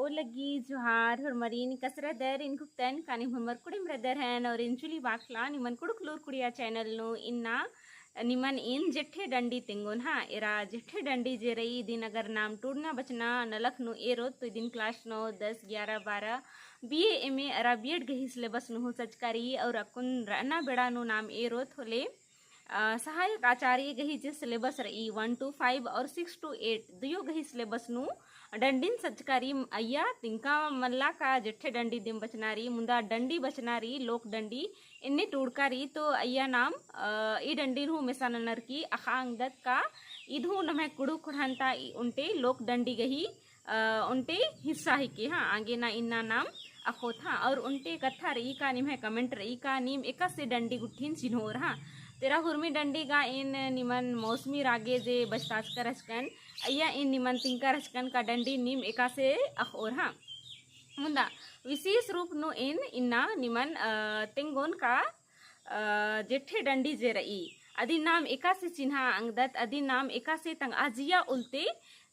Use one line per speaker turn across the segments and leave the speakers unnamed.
ओ लगी जोहार हरमरीन कसरदर इनको तन कानी हमर कुड़ी ब्रदर हैं और इंचुली बाखला निमन कुड़कुलूर कुड़िया चैनल नो इन्ना निमन इन जेठे डंडी तिंगोन हाँ इरा जेठे डंडी जे रही दिन अगर नाम टूटना बचना नलख नो ए रोज तो दिन क्लास 9 10 11 12 BA MA अरा BEd गही सिलेबस नो सचकारी और अकुन रना बेड़ा नो नाम ए रोज होले सहायक आचार्य गही जे सिलेबस रही 1 to 5 और 6 to 8 दुयो गही सिलेबस नु डंडीन सचकारी अय्या तिंका मल्ला का जेठे डंडी दिम बचनारी मुंदा डंडी बचनारी लोक डंडी इन्ने टूड़कारी तो अय्या नाम ई डंडी हूँ मिसानर की अखांगदत का इधू नमे कुड़ू खुड़ानता उनटे लोक डंडी गही उनटे हिस्सा ही के हाँ आगे ना इन्ना नाम अखोत हाँ और उनटे कथा रही का निम है कमेंट रही का निम एका से डंडी गुठीन चिन्होर हाँ तेरा हुर्मी डंडी गा इन निमन मौसमी रागे जे बचताच का रचकन अय्या इन निमन तिंका रचकन का डंडी निम एका से अखोर हाँ मुंदा विशेष रूप नो इन इन्ना निमन तिंगोन का जेठे डंडी जे रही अदी नाम एका से चिन्हा अंगदत अदी नाम एका से तंग आजिया उल्टे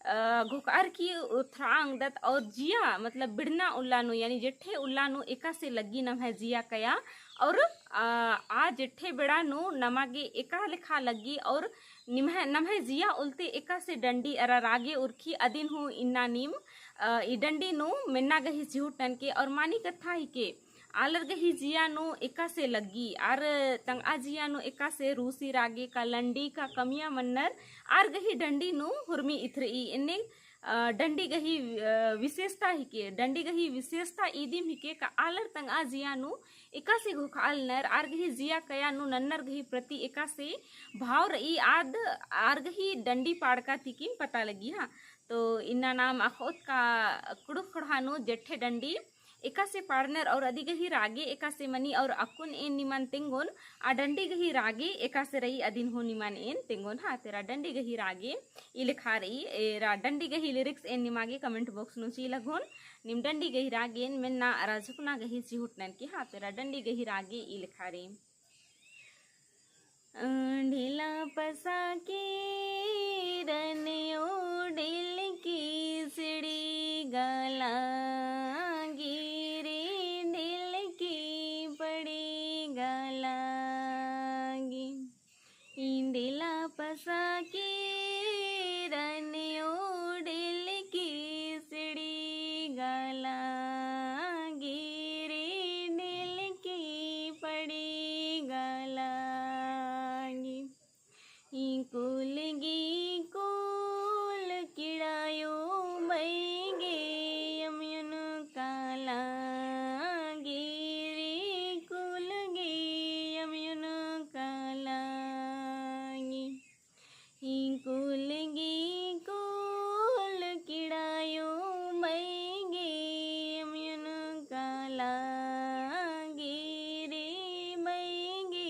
घुकार की उथरा अंगदत और जिया मतलब बिड़ना उल्लानु यानी जेठे उल्लानु एका से लगी नम है जिया कया और आ जेठे बेड़ा नु नमागे एका लिखा लगी और नमहे जिया उल्टे एका से डंडी अरा रागे उर्खी अदिन हूँ इन्ना नीम ई डंडी नु मिन्ना गही चिहुटन के और मानी कथा ही के आलर गही जिया नु एका से लगी आर तंगा जिया नु एका से रूसी रागे का लंडी का कमिया मन्नर आर गही डंडी नु हुर्मी इथरी इन्ने डंडी गही विशेषता ही के डंडी गही विशेषता ईदिम ही के का आलर तंगा जिया नु एका से घुखाल नर आर गही जिया कया नु नन्नर गही प्रति एका से भाव रही आद आर गही डंडी पाड़का तिकिन पता लगी हाँ तो इन्ना नाम अखोत का कुड़ुख खड़ानु जेठे डंडी एका से पार्टनर और अधिक ही रागे एका से मनी और अकुन इन निमन तिंगोन आ डंडी गही रागे एका से रही अदिन हो निमन इन तिंगोन हाँ तेरा डंडी गही रागे ये लिखा रही एरा डंडी गही लिरिक्स इन निमागे कमेंट बॉक्स नु ची लगोन निम डंडी गही रागे मिन्ना राजुकना गही चिहुटनन की हाँ तेरा डंडी गही रागे ये लिखा रही ढीला पसा के रनियो ढील की सिड़ी गला पसा के रनियो डिल की सिड़ी गला गिरे डिल की पड़ी गला कुलगी कुल किड़ायो बैगे यमयन काला गिरे कुलगी यमयन काला कुलगी कुल किड़ायो बैगे यमयन काला गिरे बैगे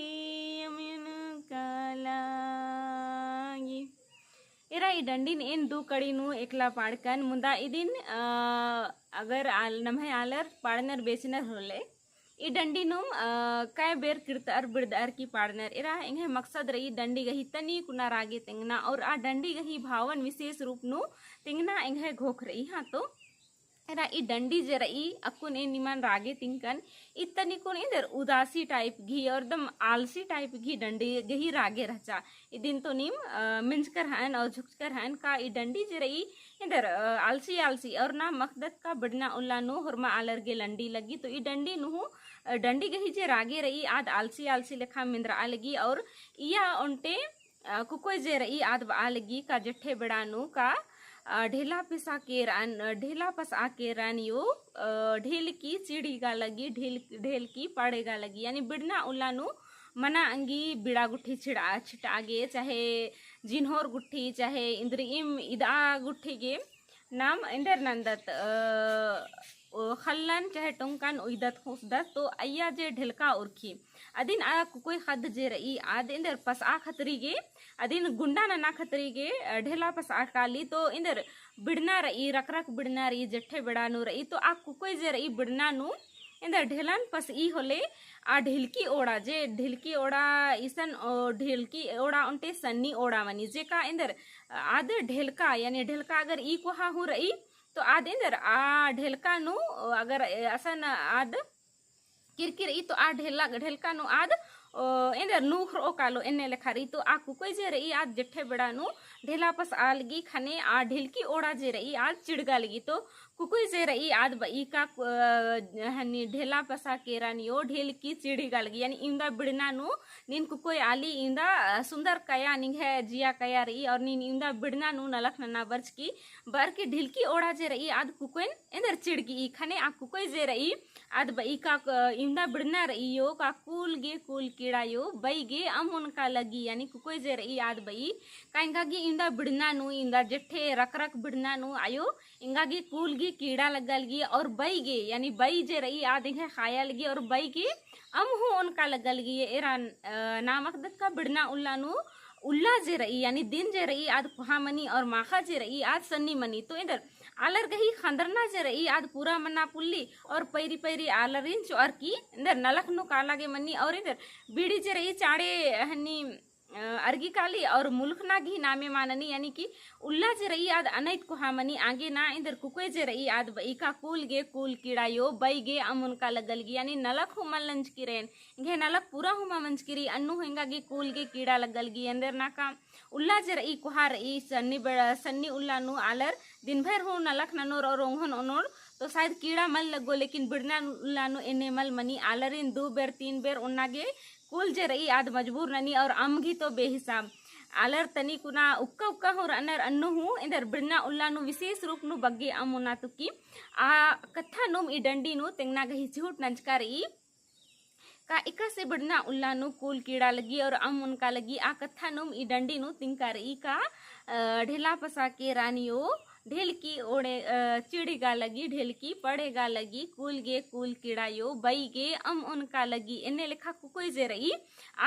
यमयन काला इरा ई डंडीन इन दू कड़ी नु एकला पाड़कन मुंदा इदिन अगर नम्हे आलर पाड़नर बेचनर होले ई डंडी नुम काय बेर किरतार बिरदार की पार्टनर इरा इंगे मकसद रही डंडी गही तनी कुना रागे तिंगना और आ डंडी गही भावन विशेष रूप नु तिंगना इंगे घोख रही हाँ तो इरा ई डंडी जे रही अकुन ए निमन रागे तिंकन इतनी कुन इधर उदासी टाइप घी और दम आलसी टाइप घी डंडी गही रागे रचा ई दिन तो निम मिंचकर हन और झुककर हन का ई डंडी जे रही इधर आलसी आलसी और ना मकदत का बिड़ना उल्ला नु हुरमा आलर गे लंडी लगी तो ई डंडी नु डंडी गही जे रागे रही आद आलसी आलसी लेखा मिंद्रा लगी और इया उनटे कुकोय जे रही आद आ लगी का जट्ठे बिड़ानु का ढेला पिसा के रान ढेला पस आके रान यो ढेल की चिड़ी गा लगी ढेल की पाड़ेगा लगी यानी बिड़ना उल्लानु मना अंगी बिड़ा गुट्ठी छिटागे चाहे जिन्होर गुट्ठी चाहे इंद्रिम इदा गुट्ठी गे नाम इंदर नंदत खल्लन चाहे टोंकन उइदत खुसदत तो अय्या जे ढेलका उर्खी अदिन आ कोई खद जे रही आद इंदर पस आ खतरी गे अदिन गुंडा ना खतरी गे ढेला पस आ काली तो इंदर बिड़ना रही रक रक बिड़ना रही जट्ठे बिड़ानु रही तो आ कोई जे रही बिड़ना नु इंदर ढेलन पस ई होले आ ढिलकी ओड़ा जे ढिलकी ओड़ा ईसन ढिलकी ओड़ा उनटे सन्नी ओड़ा मनी जे का इंदर आद ढेलका यानी ढेलका अगर ई को हा हूँ रही तो आद इंदर आ ढेलका नु अगर असन आद किरकिर ई तो आ ढेलका नु आद इंदर नूखरो कालो एने लेखारी तो आ कुकोई जे रही आज जट्ठे बड़ा नु ढेला पस आलगी खने आ ढेलकी ओड़ा जे रही आज चिड़गा लगी तो कुकुई जे रही आद बई का हनी ढेला पसा केरानियो ढेल की चिड़ी गलगी यानी इंदा बिड़ना नु नीन कुकोई आली इंदा सुंदर कया निंग है जिया कया रही और नीन इंदा बिड़ना नु नलख नना बर्च की बर की ढिलकी ओड़ा जे रही आद कुकोइन इंदर चिड़गी खने आ कुकोई जे रही आद बई का इंदा बिड़ना रही यो का कूल कीड़ा यो बई गे अम उनका लगी यानी कुकोई जे रही आद बई काइंगा गी इंदा बिड़ना नु इंदा जट्ठे रक बिड़ना नु आयो इंगा गी कूल गी कीड़ा लगल गी और बई गे यानी बई जे रही आद इंगे खाया लगी और बई गे अम हो उनका लगल गी एरा नामक दत का बिड़ना उल्लानु उल्ला जे रही यानी दिन जे रही आद कुहा मनी और माखा जे रही आज सन्नी मनी तो इधर आलर गही खंदरना जे रही आद पूरा मन्ना पुल्ली और पैरी पैरी आलरिन चौर की इधर नलक नु काला गे मनी और इधर बीड़ी जे रही चाड़े हनी अर्गी काली और मुल्खना घी नामे माननी यानी कि उल्ला जे रही आद अनैत कुहा मनी आगे ना इधर कुकोई जे रही आद बई का कूल कीड़ा यो बई गे अमुन का लगल गी यानी नलक हुमल लंच की रेन घे नलक पूरा हुमा मंच की अन्नु हेंगा गे कूल गे कीड़ा लगल गी अंदर ना का उल्ला जे रही कुहा रही सन्नी उल्ला नु आलर दिन भर हो नलक ननोर और ओंघन ओनोर तो शायद कीड़ा मल लगो लेकिन बिड़ना उल्ला नु एने मल मनी आलरिन 2 बेर 3 बेर उन्नागे कुल जे रही आद मजबूर ननी और अमगी तो बेहिसाब आलर तनी कुना उक्का हो अनर अन्नु हूँ इधर बिड़ना उल्ला नु विशेष रूप नु बग्गे अमुना तुकी आ कथा नुम ई डंडी नु तेंगना गही झूठ नंचका रही का इका से बिड़ना उल्ला नु कूल कीड़ा लगी और अम उनका लगी आ कथा नुम ई डंडी नु तिंका रही का ढेला पसा के रानियो ढेल की ओड़े चिड़ीगा लगी ढेल की पड़ेगा लगी कूल कीड़ा यो बई गे अम उनका लगी इन्ने लिखा कुकोई जे रही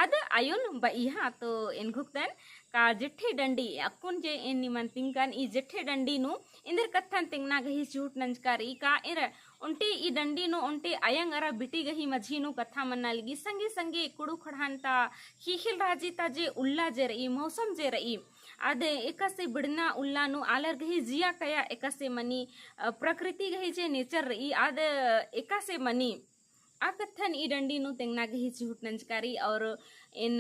आद आयुन बई हाँ तो इन घुक्तन का जिठे डंडी अकुन जे इन निमन तिंकन ई जिठे डंडी नु इंदर कथन तिंगना गही झूठ नंचकारी का एर उंटे ई डंडी नु उंटे अयंग अरा बिटी गही मझी नु कथा मन्ना लगी संगे संगे कुड़ू खड़ानता खीखिल राजी जे उल्ला जे रही मौसम जे रही आदे एकसे बिड़ना उल्ला नु आलर गही जिया कया एकसे मनी प्रकृति गही जे नेचर रही आद एकसे मनी आ कथन ई डंडी नु तेंगना गही झूठ नंचकारी और इन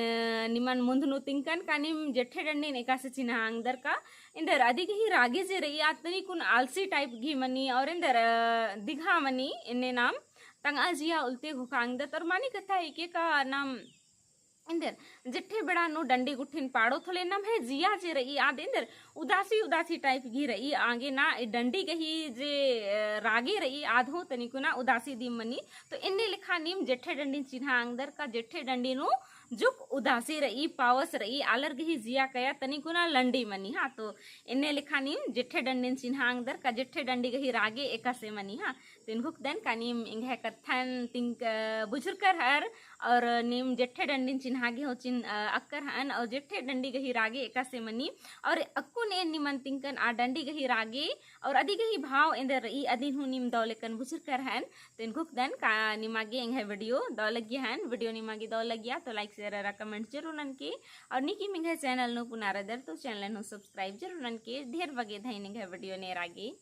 निमन मुंद नु तिंकन कानिम जेठे डंडी एकासे चिन्हा अंदर का इंदर आदि गही रागे जे रही आतनी कुन आलसी टाइप घी मनी और इंदर दिघा मनी इन्ने नाम तंगा जिया उल्ते घुखांग तर मानी कथा एके का नाम इंदर जिठे बड़ा नो डंडी गुठिन पाड़ो थोले नम है जिया जे रही आद इंदर उदासी टाइप घी रही आगे ना डंडी गही जे रागे रही आधो तनिको ना उदासी दी मनी तो इन्ने लिखा नीम जेठे डंडी चिन्हा अंदर का जेठे डंडी नो जुक उदासी रही पावस रही आलर गही जिया कया तनिको ना लंडी मनी हाँ तो इन्ने लिखा नीम जेठे डंडी चिन्हा अंदर का जेठे डंडी गही रागे एकासे मनी हाँ तो इनहुक देन का नीम इंगे कथन तिंक बुजुर्कर हर और नीम जेठे डंडी चिन्हा गे हो चिन अक्कर हन और जेठे डंडी गही रागे एकासे मनी और अक्कु ने निमन तिंकन आ डंडी गही रागे और अदी गही भाव इंदर रही अदिन हु निम दौलेकन बुजुर्कर हन तो इनहुक देन का निमागे इंगे वीडियो दौलगी हन वीडियो निमागे दौलगिया तो लाइक शेयर कमेंट जरूर ननके और निकी मिंगे चैनल नु पुनारदर तो चैनल नु सब्सक्राइब जरूर ननके ढेर बगे धैनिंगे वीडियो ने रागे।